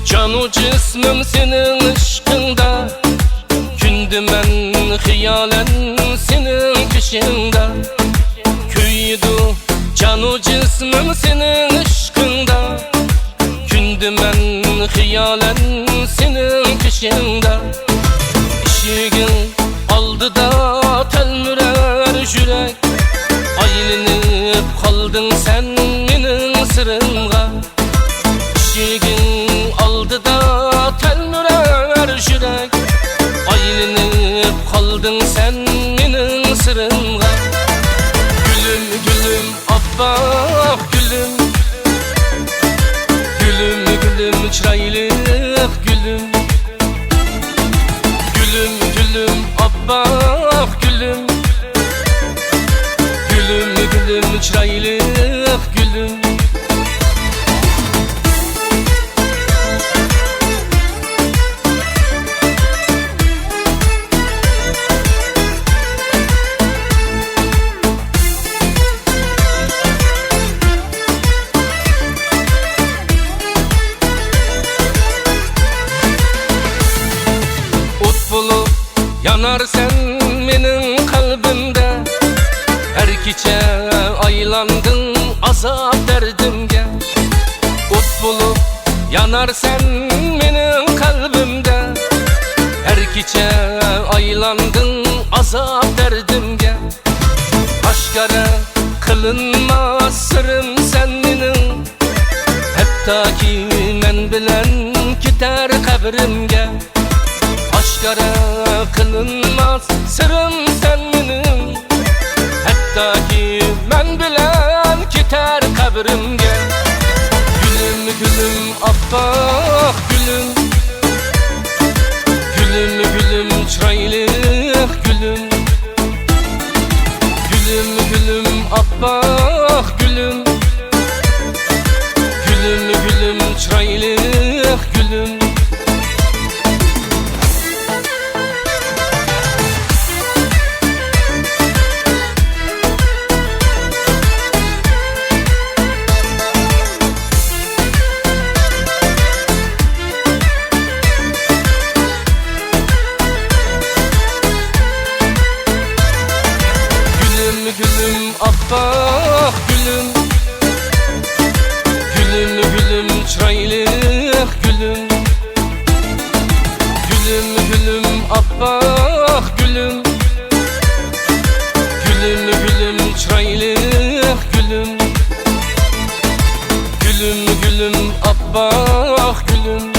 Canu cismim senin ışkında, kündü men hiyalen senin kışında. Küydü canu cismim senin ışkında, kündü men hiyalen senin kışında. İşigin aldı da telmürer jürek, aylinip kaldın sen menin sırımga. İşigin aldı da telmürer jürek, aylinip kaldın sen menin sırımga. Gülüm gülüm abbaq gülüm, gülüm gülüm çıraylık gülüm. Gülüm gülüm abbaq gülüm, gülüm gülüm çıraylık gülüm. Yanar sen menin kalbimde, her gece aylandın azap derdimge. Ut bulup yanar sen menin kalbimde, her gece aylandın azap derdimge. Aşkara kılınmaz sırrım sen menin, hatta ki men bilen gider kabrimge. Aşkara kılınmaz sırrım sen benim, hatta ki men bilen gider kabrimge. Gülüm gülüm abbaq gülüm, gülüm gülüm çıraylık gülüm. Gülüm gülüm abbaq gülüm, gülüm gülüm çıraylık gülüm. Gülüm abbaq gülüm, gülüm gülüm çıraylık gülüm. Gülüm gülüm abbaq gülüm, gülüm gülüm çıraylık gülüm. Gülüm gülüm abbaq gülüm.